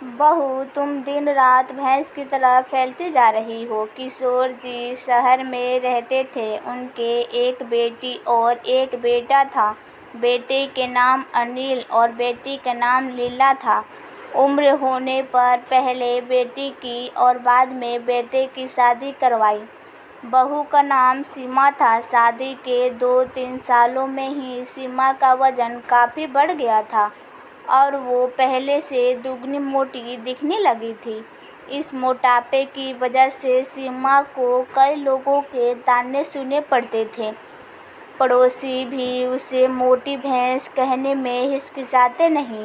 बहू, तुम दिन रात भैंस की तरह फैलती जा रही हो। किशोर जी शहर में रहते थे। उनके एक बेटी और एक बेटा था। बेटे के नाम अनिल और बेटी का नाम लीला था। उम्र होने पर पहले बेटी की और बाद में बेटे की शादी करवाई। बहू का नाम सीमा था। शादी के 2-3 सालों में ही सीमा का वजन काफ़ी बढ़ गया था और वो पहले से दुगनी मोटी दिखने लगी थी। इस मोटापे की वजह से सीमा को कई लोगों के ताने सुनने पड़ते थे। पड़ोसी भी उसे मोटी भैंस कहने में हिचकिचाते नहीं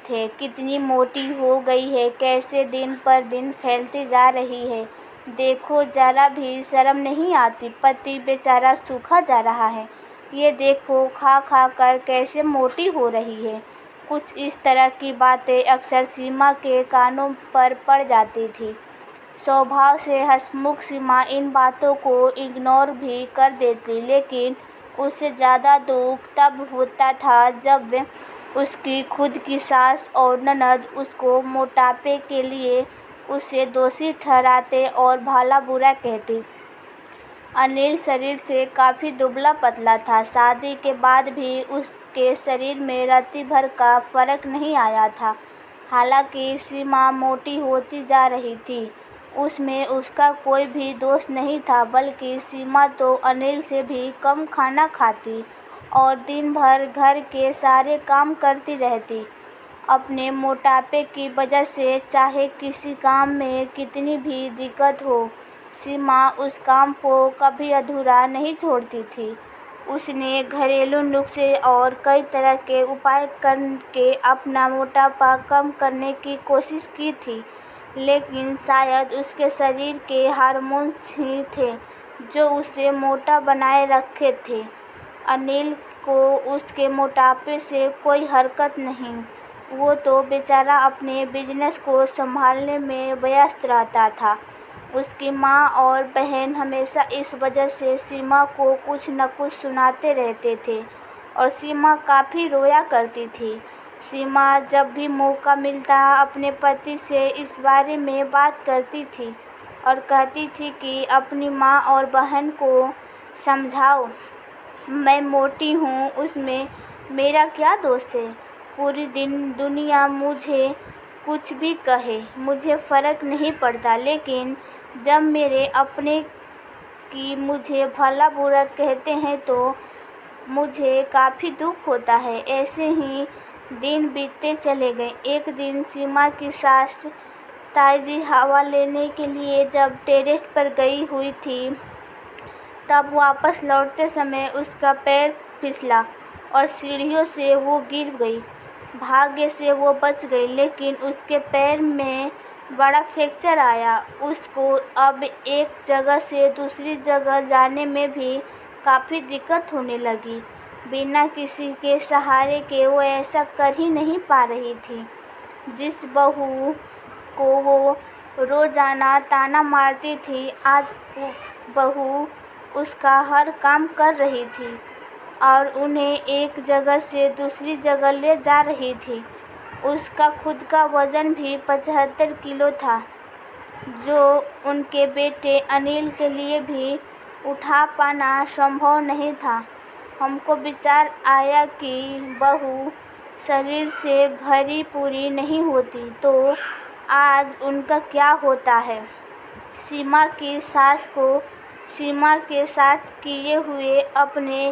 थे। कितनी मोटी हो गई है, कैसे दिन पर दिन फैलती जा रही है। देखो, जरा भी शर्म नहीं आती। पति बेचारा सूखा जा रहा है। ये देखो, खा खा कर कैसे मोटी हो रही है। कुछ इस तरह की बातें अक्सर सीमा के कानों पर पड़ जाती थी। स्वभाव से हंसमुख सीमा इन बातों को इग्नोर भी कर देती, लेकिन उससे ज़्यादा दुख तब होता था जब उसकी खुद की सास और ननद उसको मोटापे के लिए उसे दोषी ठहराते और भला बुरा कहती। अनिल शरीर से काफ़ी दुबला पतला था। शादी के बाद भी उसके शरीर में रत्ती भर का फर्क नहीं आया था। हालांकि सीमा मोटी होती जा रही थी, उसमें उसका कोई भी दोष नहीं था, बल्कि सीमा तो अनिल से भी कम खाना खाती और दिन भर घर के सारे काम करती रहती। अपने मोटापे की वजह से चाहे किसी काम में कितनी भी दिक्कत हो, सीमा उस काम को कभी अधूरा नहीं छोड़ती थी। उसने घरेलू नुस्खे और कई तरह के उपाय करके अपना मोटापा कम करने की कोशिश की थी, लेकिन शायद उसके शरीर के हार्मोन्स ही थे जो उसे मोटा बनाए रखे थे। अनिल को उसके मोटापे से कोई हरकत नहीं। वो तो बेचारा अपने बिजनेस को संभालने में व्यस्त रहता था। उसकी माँ और बहन हमेशा इस वजह से सीमा को कुछ न कुछ सुनाते रहते थे और सीमा काफ़ी रोया करती थी। सीमा जब भी मौका मिलता अपने पति से इस बारे में बात करती थी और कहती थी कि अपनी माँ और बहन को समझाओ, मैं मोटी हूँ, उसमें मेरा क्या दोष है। पूरी दुनिया मुझे कुछ भी कहे, मुझे फ़र्क नहीं पड़ता, लेकिन जब मेरे अपने की मुझे भला बुरा कहते हैं तो मुझे काफ़ी दुख होता है। ऐसे ही दिन बीतते चले गए। एक दिन सीमा की सास ताज़ी हवा लेने के लिए जब टेरेस पर गई हुई थी, तब वापस लौटते समय उसका पैर फिसला और सीढ़ियों से वो गिर गई। भाग्य से वो बच गई, लेकिन उसके पैर में बड़ा फ्रैक्चर आया। उसको अब एक जगह से दूसरी जगह जाने में भी काफ़ी दिक्कत होने लगी। बिना किसी के सहारे के वो ऐसा कर ही नहीं पा रही थी। जिस बहू को वो रोज़ाना ताना मारती थी, आज वो बहू उसका हर काम कर रही थी और उन्हें एक जगह से दूसरी जगह ले जा रही थी। उसका खुद का वज़न भी 75 किलो था, जो उनके बेटे अनिल के लिए भी उठा पाना संभव नहीं था। हमको विचार आया कि बहू शरीर से भरी पूरी नहीं होती तो आज उनका क्या होता है। सीमा की सास को सीमा के साथ किए हुए अपने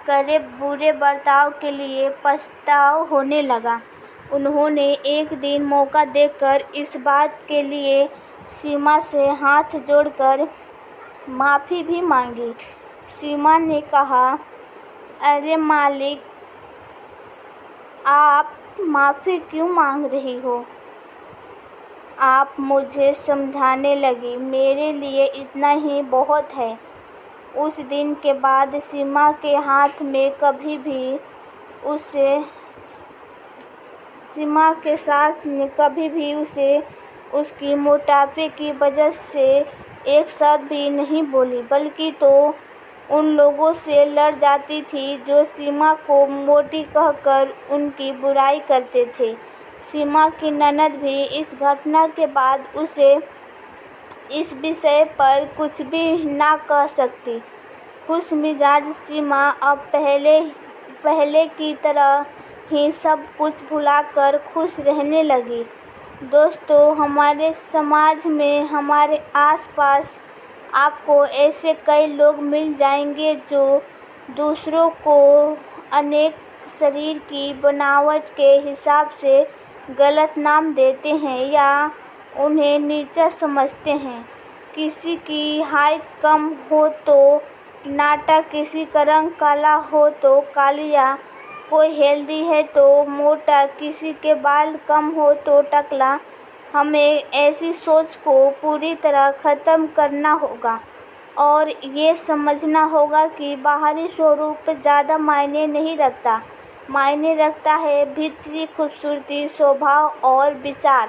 करे बुरे बर्ताव के लिए पछतावा होने लगा। उन्होंने एक दिन मौका देखकर इस बात के लिए सीमा से हाथ जोड़कर माफ़ी भी मांगी। सीमा ने कहा, अरे मालिक, आप माफ़ी क्यों मांग रही हो। आप मुझे समझाने लगी, मेरे लिए इतना ही बहुत है। उस दिन के बाद सीमा के हाथ में कभी भी सीमा के सास ने कभी भी उसे उसकी मोटापे की वजह से एक शब्द भी नहीं बोली, बल्कि तो उन लोगों से लड़ जाती थी जो सीमा को मोटी कहकर उनकी बुराई करते थे। सीमा की ननद भी इस घटना के बाद उसे इस विषय पर कुछ भी ना कह सकती। खुशमिजाज सीमा अब पहले की तरह ही सब कुछ भुलाकर खुश रहने लगी। दोस्तों, हमारे समाज में, हमारे आसपास आपको ऐसे कई लोग मिल जाएंगे जो दूसरों को अनेक शरीर की बनावट के हिसाब से गलत नाम देते हैं या उन्हें नीचा समझते हैं। किसी की हाइट कम हो तो नाटा, किसी का रंग काला हो तो कालिया, कोई हेल्दी है तो मोटा, किसी के बाल कम हो तो टकला। हमें ऐसी सोच को पूरी तरह ख़त्म करना होगा और ये समझना होगा कि बाहरी स्वरूप ज़्यादा मायने नहीं रखता। मायने रखता है भीतरी खूबसूरती, स्वभाव और विचार।